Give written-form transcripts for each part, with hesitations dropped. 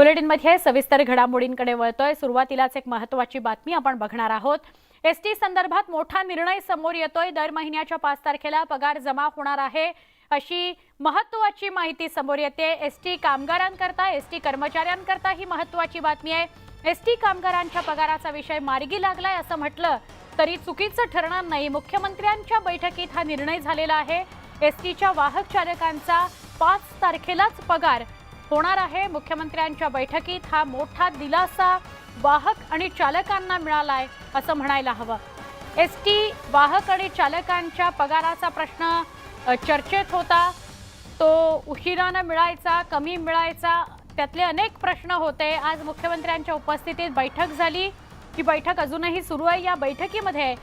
बुलेटिनमध्ये सविस्तर घडामोडींकडे वळतोय। सुरुवातीलाच एक महत्त्वाची बातमी आपण बघणार आहोत। एसटी संदर्भात मोठा निर्णय समोर येतोय। दर महिन्याच्या 5 तारखेला पगार जमा होणार आहे अशी महत्त्वाची माहिती समोर येते। एसटी कामगारांकरता, एसटी कर्मचाऱ्यांकरता ही महत्त्वाची बातमी आहे। एसटी कामगारांच्या पगाराचा विषय मार्गी लागलाय असं म्हटलं तरी चुकीचं ठरणार नाही। मुख्यमंत्र्यांच्या बैठकीत हा निर्णय झालेला आहे। एसटीच्या वाहक चालकांचा 5 तारखेलाच पगार होणार आहे। मुख्यमंत्र्यांच्या बैठकीत हा मोठा दिलासा वाहक आणि चालकांना मिळालाय असं म्हणायला हवं। एसटी वाहक आणि चालकांच्या पगाराचा प्रश्न चर्चेत होता। तो उशिराने मिळायचा, कमी मिळायचा, त्यातले अनेक प्रश्न होते। आज मुख्यमंत्र्यांच्या उपस्थितीत बैठक झाली। ही बैठक अजूनही सुरू आहे। या बैठकीमध्ये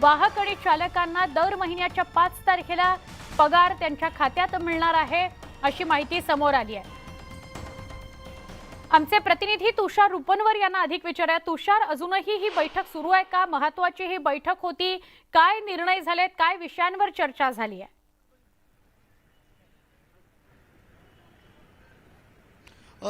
वाहक आणि चालकांना दर महिन्याच्या 5 तारखेला पगार त्यांच्या खात्यात मिळणार आहे अशी माहिती समोर आली आहे। आमचे प्रतिनिधी तुषार रुपनवर यांना अधिक विचारूया। तुषार, अजूनही ही बैठक सुरू आहे का? महत्त्वाची ही बैठक होती, काय निर्णय झालेत, काय विषयांवर चर्चा झाली आहे?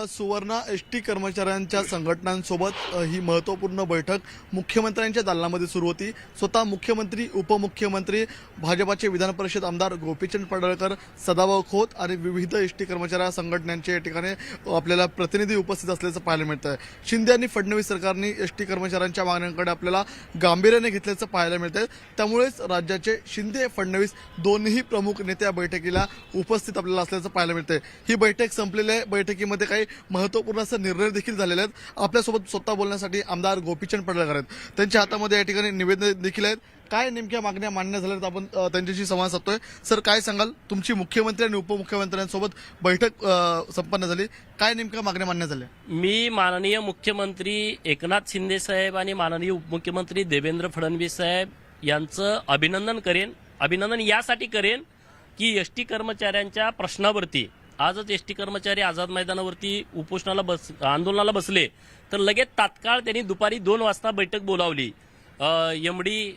सुवर्णा, एसटी कर्मचाऱ्यांच्या संघटनांसोबत ही महत्त्वपूर्ण बैठक मुख्यमंत्र्यांच्या दालनामध्ये सुरू होती। स्वतः मुख्यमंत्री, उपमुख्यमंत्री, भाजपाचे विधान परिषद आमदार गोपीचंद पडळकर, सदाभाऊ खोत आणि विविध एसटी कर्मचारी संघटनांचे या ठिकाणी आपल्याला प्रतिनिधी उपस्थित असल्याचं पाहायला मिळतं आहे। शिंदे आणि फडणवीस सरकारने एसटी कर्मचाऱ्यांच्या मागण्यांकडे आपल्याला गांभीर्याने घेतल्याचं पाहायला मिळतं आहे। त्यामुळेच राज्याचे शिंदे फडणवीस दोन्ही प्रमुख नेते या बैठकीला उपस्थित आपल्याला असल्याचं पाहायला मिळतं आहे। ही बैठक संपलेल्या बैठकीमध्ये काही महत्त्वपूर्ण असे निर्णय देखील झालेले आहेत। आपल्यासोबत स्वतः बोलण्यासाठी आमदार गोपीचंद पडळकर आहेत। त्यांच्या हातामध्ये या ठिकाणी निवेदन देखील आहेत। काय नेमक्या मागण्या मान्य झाल्यात आपण त्यांच्याशी संवाद साधतोय। सर, काय सांगाल? तुमची मुख्यमंत्री आणि उपमुख्यमंत्र्यांसोबत बैठक संपन्न झाली, काय नेमक्या मागण्या मान्य झाल्या? मी माननीय मुख्यमंत्री एकनाथ शिंदे साहेब आणि माननीय उपमुख्यमंत्री देवेंद्र फडणवीस साहेब यांचं अभिनंदन करेन। अभिनंदन यासाठी करेन की एसटी कर्मचाऱ्यांच्या प्रश्नावरती आजच एसटी कर्मचारी आझाद मैदानावरती आंदोलनाला बसले, तर लगेच तात्काळ त्यांनी दुपारी 2 वाजता बैठक बोलावली। एमडी,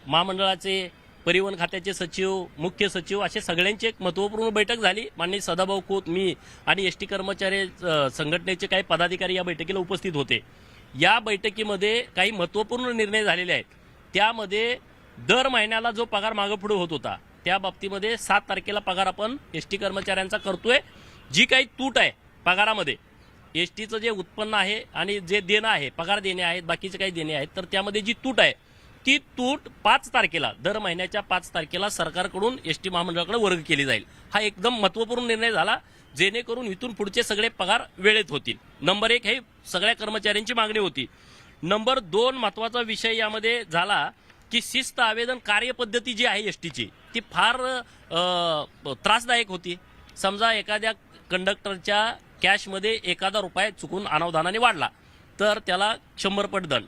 महामंडळाचे, परिवहन खात्याचे सचिव, मुख्य सचिव असे सगळ्यांची एक महत्त्वपूर्ण बैठक झाली। माननीय सदाभाऊ खोत, मी आणि एसटी कर्मचारी संघटनेचे काही पदाधिकारी या बैठकीला उपस्थित होते। या बैठकीमध्ये काही महत्त्वपूर्ण निर्णय झालेले आहेत। त्यामध्ये दर महिन्याला जो पगार मागे पुढे होत होता त्या बाबतीमध्ये 7 तारखेला पगार आपण एसटी कर्मचाऱ्यांचा करतोय। जी काही तूट आहे पगारामध्ये, एसटीचं जे उत्पन्न आहे आणि जे देणं आहे, पगार देणे आहेत, बाकीचे काही देणे आहेत, तर त्यामध्ये जी तूट आहे ती तूट 5 तारखेला, दर महिन्याच्या 5 तारखेला सरकारकडून एसटी महामंडळाकडे वर्ग केली जाईल। हा एकदम महत्त्वपूर्ण निर्णय झाला, जेणेकरून इथून पुढचे सगळे पगार वेळेत होतील। नंबर 1 हे सगळ्या कर्मचाऱ्यांची मागणी होती। नंबर 2 महत्त्वाचा विषय यामध्ये झाला की शिस्त आवेदन कार्यपद्धती जी आहे एसटीची ती फार त्रासदायक होती। समजा एखाद्या कंडक्टरच्या कॅशमध्ये एखादा रुपया चुकून अनावधानाने वाढला तर त्याला 100 पट दंड,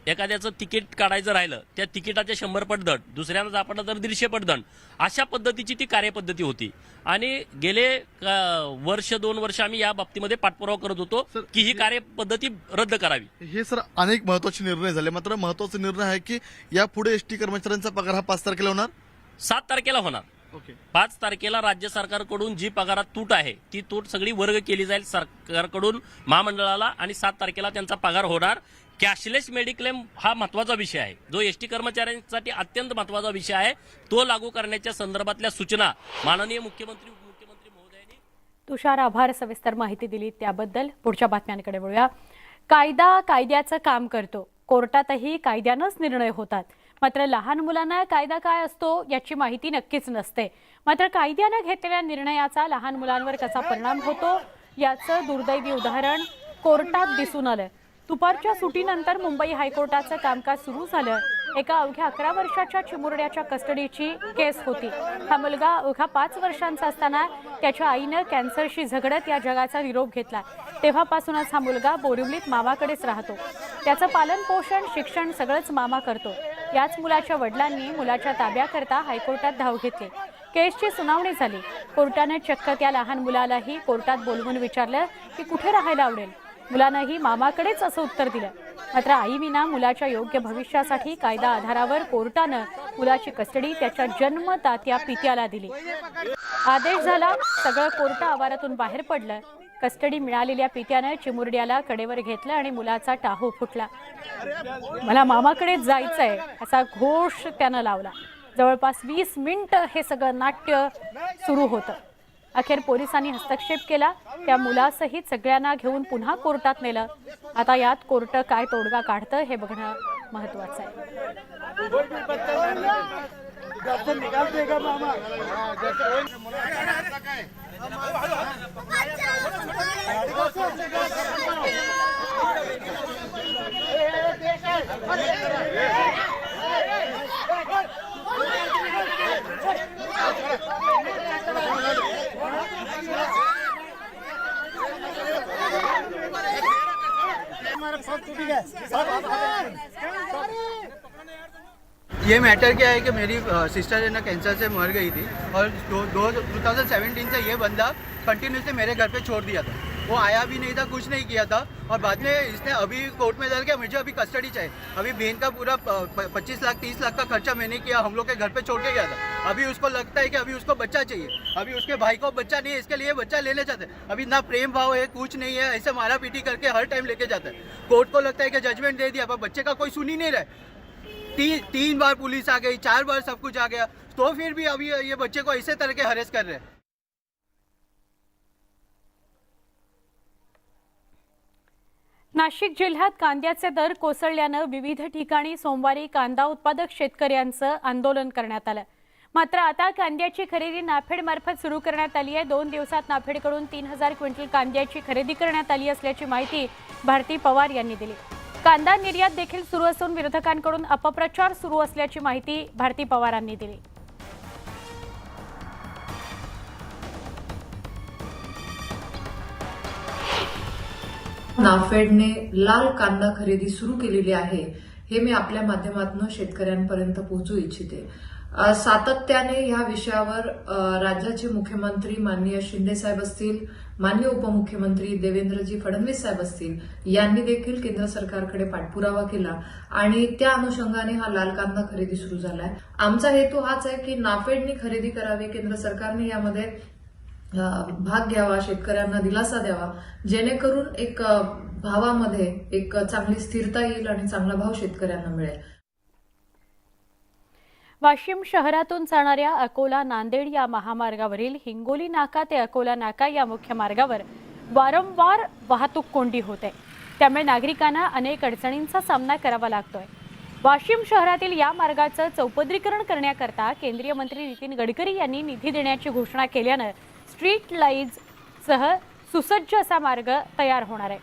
एखाद्याचं तिकीट काढायचं राहिलं त्या तिकिटाचे 100 पट दंड, दुसऱ्यांना सापडलं तर 150 पट दंड, अशा पद्धतीची ती कार्यपद्धती होती। आणि गेले 1-2 वर्ष आम्ही या बाबतीमध्ये पाठपुरावा करत होतो की ही कार्यपद्धती रद्द करावी। हे सर अनेक महत्त्वाचे निर्णय झाले, मात्र महत्त्वाचा निर्णय आहे की यापुढे एसटी कर्मचाऱ्यांचा पगार हा 5 तारखेला होणार, 7 तारखेला होणार। 5 तारखेला राज्य सरकारकडून जी पगारात तूट आहे ती तूट सगळी वर्ग केली जाईल सरकारकडून महामंडळाला आणि 7 तारखेला त्यांचा पगार होणार। कॅशलेस मेडिक्लेम हा महत्त्वाचा विषय आहे, जो एसटी कर्मचाऱ्यांसाठी अत्यंत महत्त्वाचा विषय आहे। तो लागू करण्याच्या संदर्भातल्या सूचना माननीय मुख्यमंत्री, उपमुख्यमंत्री महोदयांनी। तुषार, आभार सविस्तर माहिती दिली त्याबद्दल। पुढच्या बातम्यांकडे वळूया। कायदा कायद्याचं काम करतो, कोर्टातही कायद्यानंच निर्णय होतात, मात्र लहान मुलांना कायदा काय असतो याची माहिती नक्कीच नसते। मात्र कायद्यानं घेतलेल्या निर्णयाचा लहान मुलांवर कसा परिणाम होतो याचं दुर्दैवी उदाहरण कोर्टात दिसून आलं। दुपारच्या सुटीनंतर मुंबई हायकोर्टाचं कामकाज सुरू झालं। एका अवघ्या 11 वर्षाच्या चिमुरड्याच्या कस्टडीची केस होती। हा मुलगा अवघा 5 वर्षांचा असताना त्याच्या आईनं कॅन्सरशी झगडत या जगाचा निरोप घेतला। तेव्हापासूनच हा मुलगा बोरिवलीत मामाकडेच राहतो। त्याचं पालन पोषण, शिक्षण सगळंच मामा करतो। याच मुलाच्या वडिलांनी मुलाच्या ताब्याकरता हायकोर्टात धाव घेतली। केसची सुनावणी झाली। कोर्टाने चक्क त्या लहान मुलालाही कोर्टात बोलवून विचारलं की कुठे राहायला आवडेल। मुलानंही मामाकडेच असं उत्तर दिलं। मात्र आईविना मुलाच्या योग्य भविष्यासाठी कायदा आधारावर कोर्टानं मुलाची कस्टडी त्याच्या जन्मदात्या पित्याला दिली। आदेश झाला, सगळं कोर्ट आवारातून बाहेर पडलं। कस्टडी मिळालेल्या पित्यानं चिमुरड्याला कडेवर घेतलं आणि मुलाचा टाहो फुटला. मला मामाकडे जायचंय असा घोष त्यानं लावला. जवळपास 20 मिनिटं हे सगळं नाट्य सुरू होतं. अखेर पोलिसांनी हस्तक्षेप केला. त्या मुलासहित सगळ्यांना घेऊन पुन्हा कोर्टात नेलं. आता यात कोर्ट काय तोडगा काढतं हे बघणं महत्वाचं आहे. ये मैटर क्या है कि मेरी सिस्टर है ना कैंसर से मर गई थी और 2017 से ये बंदा कंटिन्यूसली मेरे घर पे छोड़ दिया था. वो आया भी नहीं था, कुछ नहीं किया था और बाद में इसने अभी कोर्ट में डर गया. मुझे अभी कस्टडी चाहिए. अभी बहन का पूरा 25 लाख 30 लाख का खर्चा मैंने किया, हम लोग के घर पे छोड़ के गया था. अभी उसको लगता है कि अभी उसको बच्चा चाहिए. अभी उसके भाई को बच्चा नहीं है, इसके लिए बच्चा लेना चाहते हैं. अभी ना प्रेम भाव है, कुछ नहीं है, ऐसे मारा पीटी करके हर टाइम लेके जाता है. कोर्ट को लगता है कि जजमेंट दे दिया पर बच्चे का कोई सुन ही नहीं रहा. तीन बार पुलिस आ गई, 4 बार सब कुछ आ गया, तो फिर भी अभी ये बच्चे को इसे तरह के हरेस कर रहे हैं. नाशिक जिल्ह्यात कांद्याचे दर कोसळल्यानं विविध ठिकाणी सोमवारी कांदा उत्पादक शेतकऱ्यांचं आंदोलन करण्यात आलं. मात्र आता कांद्याची खरेदी नाफेडमार्फत सुरू करण्यात आली आहे. 2 दिवसात नाफेडकडून 3000 क्विंटल कांद्याची खरेदी करण्यात आली असल्याची माहिती भारती पवार यांनी दिली. कांदा निर्यात देखील सुरू असून विरोधकांकडून अपप्रचार सुरू असल्याची माहिती भारती पवारांनी दिली. नाफेडने लाल कांदा खरेदी सुरू केलेली आहे हे मी आपल्या माध्यमातून शेतकऱ्यांपर्यंत पोहोचू इच्छिते. सातत्याने या विषयावर राज्याचे मुख्यमंत्री माननीय शिंदे साहेब असतील, माननीय उपमुख्यमंत्री देवेंद्रजी फडणवीस साहेब असतील यांनी देखील केंद्र सरकारकडे पाठपुरावा केला आणि त्या अनुषंगाने हा लाल कांदा खरेदी सुरू झालाय. आमचा हेतू हाच आहे की नाफेडने खरेदी करावी, केंद्र सरकारने यामध्ये भाग घ्यावा, शेतकऱ्यांना दिलासा द्यावा, जेणेकरून एक भावामध्ये एक चांगली स्थिरता येईल आणि चांगला भाव शेतकऱ्यांना मिळेल. वाशिम शहरातून जाणाऱ्या अकोला नांदेड या महामार्गावरील हिंगोली नाका ते अकोला नाका या मुख्य मार्गावर वारंवार वाहतूक कोंडी होते. त्यामुळे नागरिकांना अनेक अडचणींचा सामना करावा लागतोय. वाशिम शहरातील या मार्गाचं चौपदरीकरण करण्याकरता केंद्रीय मंत्री नितीन गडकरी यांनी निधी देण्याची घोषणा केल्यानं स्ट्रीट लाईट्ससह सुसज्ज असा मार्ग तयार होणार आहे.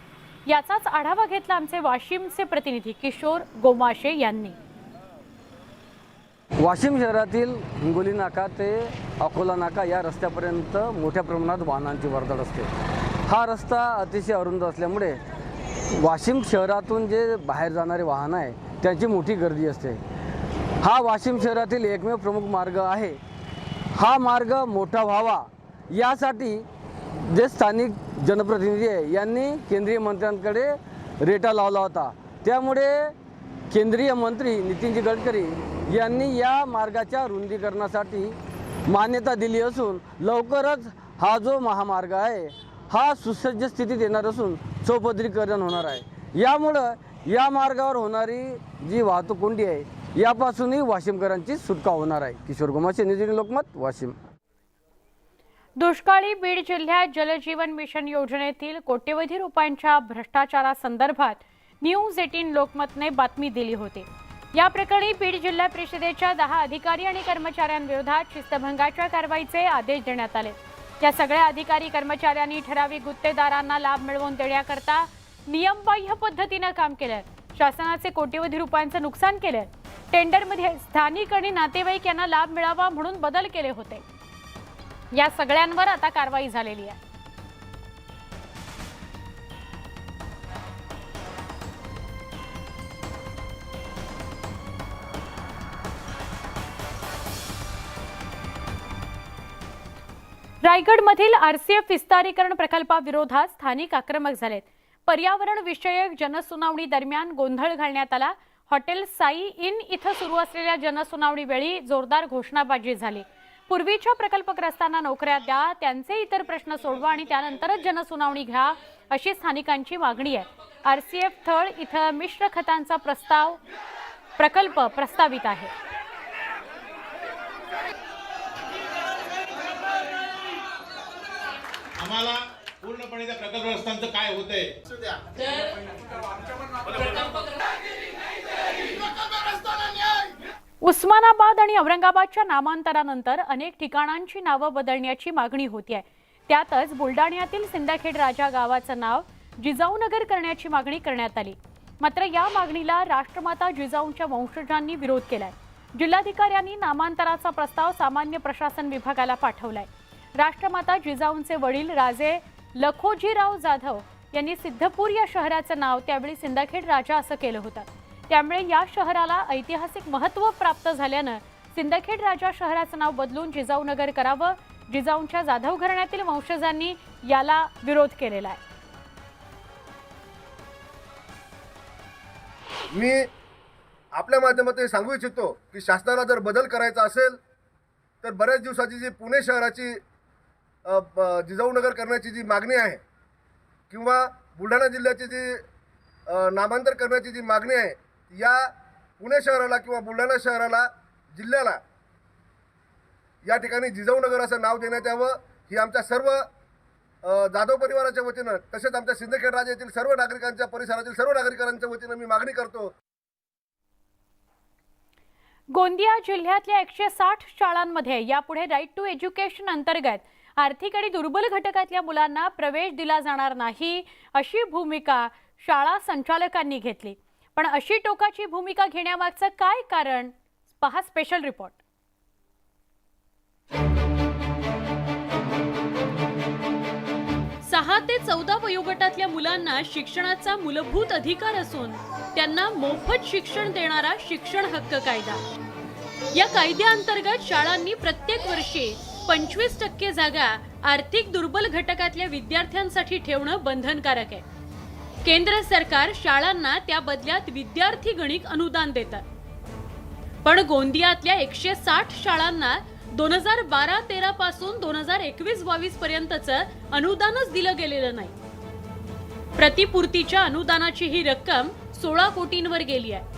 याचाच आढावा घेतला आमचे वाशिमचे प्रतिनिधी किशोर गोमाशे यांनी. वाशिम शहरातील हिंगोली नाका ते अकोला नाका या रस्त्यापर्यंत मोठ्या प्रमाणात वाहनांची वर्दळ असते. हा रस्ता अतिशय अरुंद असल्यामुळे वाशिम शहरातून जे बाहेर जाणारे वाहन आहे त्यांची मोठी गर्दी असते. हा वाशिम शहरातील एकमेव प्रमुख मार्ग आहे. हा मार्ग मोठा व्हावा यासाठी जे स्थानिक जनप्रतिनिधी आहे यांनी केंद्रीय मंत्र्यांकडे रेटा लावला होता. त्यामुळे केंद्रीय मंत्री नितीनजी गडकरी यांनी या मार्गाच्या रुंदीकरणासाठी मान्यता दिली असून लवकरच हा जो महामार्ग आहे हा सुसज्ज स्थितीत येणार असून चौपदरीकरण होणार आहे. यामुळं या मार्गावर होणारी जी वाहतूक कोंडी आहे यापासूनही वाशिमकरांची सुटका होणार आहे. किशोर गोमाशे, न्यूज लोकमत, वाशिम. दुष्काळी बीड जिल्ह्यात जलजीवन मिशन योजनेतील कोट्यवधी रुपयांच्या भ्रष्टाचारासंदर्भात न्यूज 18 लोकमतने बातमी दिली होती. या प्रकरणी बीड जिल्हा परिषदेच्या 10 अधिकारी आणि कर्मचाऱ्यांविरोधात शिस्तभंगाच्या कारवाईचे आदेश देण्यात आले. या सगळ्या अधिकारी कर्मचाऱ्यांनी ठराविक गुत्तेदारांना लाभ मिळवून देण्याकरता नियमबाह्य पद्धतीने काम केलं. शासनाचे कोट्यवधी रुपयांचं नुकसान केलं. टेंडरमध्ये स्थानिक आणि नातेवाईक यांना लाभ मिळावा म्हणून बदल केले होते. या सगळ्यांवर आता कारवाई झालेली आहे. रायगडमधील आरसीएफ विस्तारीकरण प्रकल्पाविरोधात स्थानिक आक्रमक झालेत. पर्यावरण विषयक जनसुनावणी दरम्यान गोंधळ घालण्यात आला. हॉटेल साई इन इथं सुरू असलेल्या जनसुनावणी वेळी जोरदार घोषणाबाजी झाली. पूर्वीच्या प्रकल्पग्रस्तांना नोकऱ्या द्या, त्यांचे इतर प्रश्न सोडवा आणि त्यानंतरच जनसुनावणी घ्या, अशी स्थानिकांची मागणी आहे. RCF थळ इथं मिश्र खतांचा प्रकल्प प्रस्तावित आहे. आम्हाला पूर्णपणे त्या प्रकल्पग्रस्तांचं काय होतंय उस्मानाबाद आणि औरंगाबादच्या नामांतरानंतर अनेक ठिकाणांची नावं बदलण्याची मागणी होतीये. त्यातच बुलडाण्यातील सिंदखेड राजा गावाचं नाव जिजाऊनगर करण्याची मागणी करण्यात आली. मात्र या मागणीला राष्ट्रमाता जिजाऊंच्या वंशजांनी विरोध केलाय. जिल्हाधिकाऱ्यांनी नामांतराचा प्रस्ताव सामान्य प्रशासन विभागाला पाठवलाय. राष्ट्रमाता जिजाऊंचे वडील राजे लखोजीराव जाधव यांनी सिद्धपूर या शहराचं नाव त्यावेळी सिंदखेड राजा असं केलं होतं. त्यामुळे या शहराला ऐतिहासिक महत्त्व प्राप्त झाल्यानं सिंदखेड राजा शहराचं नाव बदलून जिजाऊनगर करावं. जिजाऊंच्या जाधव घराण्यातील वंशजांनी याला विरोध केलेला आहे. मी आपल्या माध्यमातून सांगू इच्छितो की शासनाला जर बदल करायचा असेल तर बऱ्याच दिवसाची जी पुणे शहराची जिजाऊनगर करण्याची जी मागणी आहे किंवा बुलढाणा जिल्ह्याची जी नामांतर करण्याची जी मागणी आहे, या पुणे शहराला किंवा बुलढाणा शहराला जिल्ह्याला या ठिकाणी जिजाऊनगर असं नाव देण्यात यावं, ही आमच्या सर्व जाधव परिवाराच्या वतीनं तसेच आमच्या सिंदखेड राजा येथील सर्व नागरिकांच्या परिसरातील सर्व नागरिकांच्या वतीनं मी मागणी करतो. गोंदिया जिल्ह्यातल्या 160 शाळांमध्ये यापुढे राईट टू एज्युकेशन अंतर्गत आर्थिक आणि दुर्बल घटकातल्या मुलांना प्रवेश दिला जाणार नाही, अशी भूमिका शाळा संचालकांनी घेतली. पण अशी टोकाची भूमिका घेण्यामागचं काय कारण, पहा स्पेशल रिपोर्ट. सहा ते 14 वयोगटातल्या मुलांना शिक्षणाचा मूलभूत अधिकार असून त्यांना मोफत शिक्षण देणारा शिक्षण हक्क कायदा. या कायद्याअंतर्गत शाळांनी प्रत्येक वर्षी 25% जागा आर्थिक दुर्बल घटकातल्या विद्यार्थ्यांसाठी ठेवणं बंधनकारक आहे. केंद्र सरकार शाळांना त्या बदल्यात विद्यार्थी गणिक अनुदान देतात. पण गोंदियातल्या 160 शाळांना 2012-13 पासून 2021-22 पर्यंतचं अनुदानच दिलं गेलेलं नाही. प्रतिपूर्तीच्या अनुदानाची ही रक्कम 16 कोटींवर गेली आहे.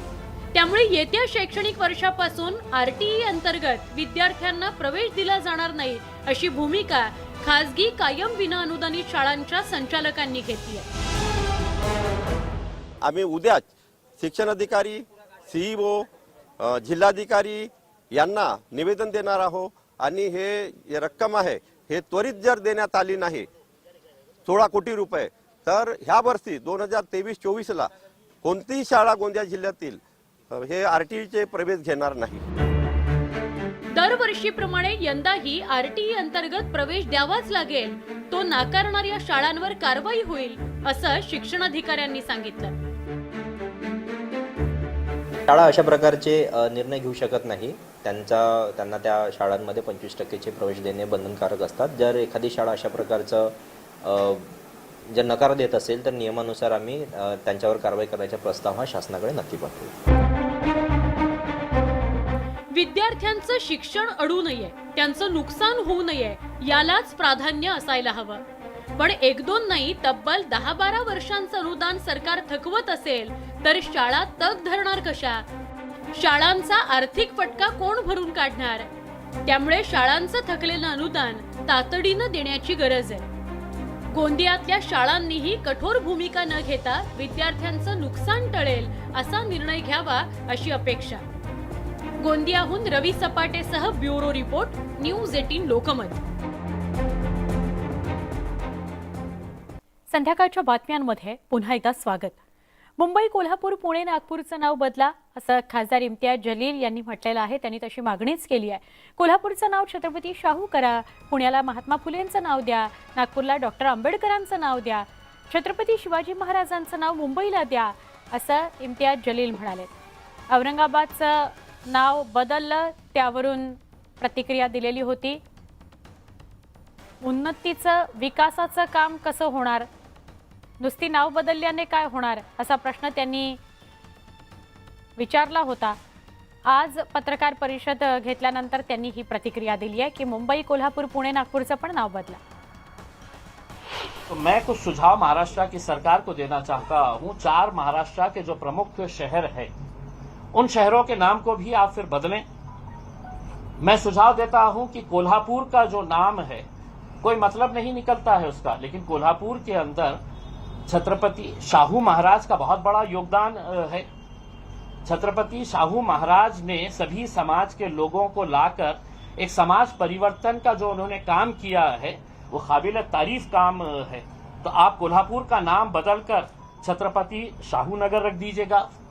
त्यामुळे येत्या शैक्षणिक वर्षापासून RTE अंतर्गत विद्यार्थ्यांना प्रवेश दिला जाणार नाही, अशी भूमिका खासगी कायम विना अनुदानित शाळांच्या संचालकांनी घेतली आहे. आम्ही उद्याच शिक्षण अधिकारी, CEO, जिल्हाधिकारी यांना निवेदन देणार आहोत आणि हे रक्कम आहे हे त्वरित जर देण्यात आली नाही 16 कोटी रुपये तर ह्या वर्षी 2023-24ला कोणतीही शाळा गोंदिया जिल्ह्यातील हे RTEचे प्रवेश घेणार नाही. दरवर्षीप्रमाणे यंदाही RTE अंतर्गत प्रवेश द्यावाच लागेल. तो नाकारणाऱ्या शाळांवर कारवाई होईल, असं शिक्षणाधिकाऱ्यांनी सांगितलं. शाळा अशा प्रकारचे निर्णय घेऊ शकत नाही. त्यांना त्या शाळांमध्ये 25%चे प्रवेश देणे बंधनकारक असतात. जर एखादी शाळा अशा प्रकारचं जर नकार देत असेल तर नियमानुसार आम्ही त्यांच्यावर कारवाई करायचा प्रस्ताव हा शासनाकडे नक्की पाठवू. विद्यार्थ्यांचं शिक्षण अडू नये, त्यांचं नुकसान होऊ नये, यालाच प्राधान्य असायला हवं. पण 1-2 नाही, तब्बल 10-12 वर्षांचं अनुदान सरकार थकवत असेल तर शाळा तग धरणार कशा? शाळांचा आर्थिक फटका कोण भरून काढणार? त्यामुळे शाळांचं थकलेलं अनुदान तातडीनं देण्याची गरज आहे. गोंदियातल्या शाळांनीही कठोर भूमिका न घेता विद्यार्थ्यांचं नुकसान टळेल असा निर्णय घ्यावा, अशी अपेक्षा. गोंदियाहून रवी सपाटेसह ब्युरो रिपोर्ट, न्यूज 18 लोकमत. संध्याकाळच्या बातम्यांमध्ये पुन्हा एकदा स्वागत. मुंबई, कोल्हापूर, पुणे, नागपूरचं नाव बदला, असं खासदार इम्तियाज जलील यांनी म्हटलेलं आहे. त्यांनी तशी मागणीच केली आहे. कोल्हापूरचं नाव छत्रपती शाहू करा, पुण्याला महात्मा फुलेंचं नाव द्या, नागपूरला डॉक्टर आंबेडकरांचं नाव द्या, छत्रपती शिवाजी महाराजांचं नाव मुंबईला द्या, असं इम्तियाज जलील म्हणाले. औरंगाबादचं नाव बदललं, त्यावरून प्रतिक्रिया दिलेली होती. उन्नतीचं, विकासाचं काम कसं होणार? नुसती नाव बदलल्याने काय होणार, असा प्रश्न त्यांनी विचारला होता. आज पत्रकार परिषद घेतल्यानंतर त्यांनी ही प्रतिक्रिया दिली आहे की मुंबई, कोल्हापूर, पुणे, नागपूरचं पण नाव बदला. तो मैं कुछ सुझाव महाराष्ट्र की सरकार को देना चाहता हूं. 4 महाराष्ट्र के जो प्रमुख शहर है उन शहरों के नाम को भी आप फिर बदलें. मैं सुझाव देता हूं कि कोल्हापुर का जो नाम है कोई मतलब नहीं निकलता है उसका, लेकिन कोल्हापुर के अंदर छत्रपति शाहू महाराज का बहुत बड़ा योगदान है. छत्रपति शाहू महाराज ने सभी समाज के लोगों को लाकर एक समाज परिवर्तन का जो उन्होंने काम किया है वो काबिल तारीफ काम है. तो आप कोल्हापुर का नाम बदलकर छत्रपति शाहू नगर रख दीजिएगा.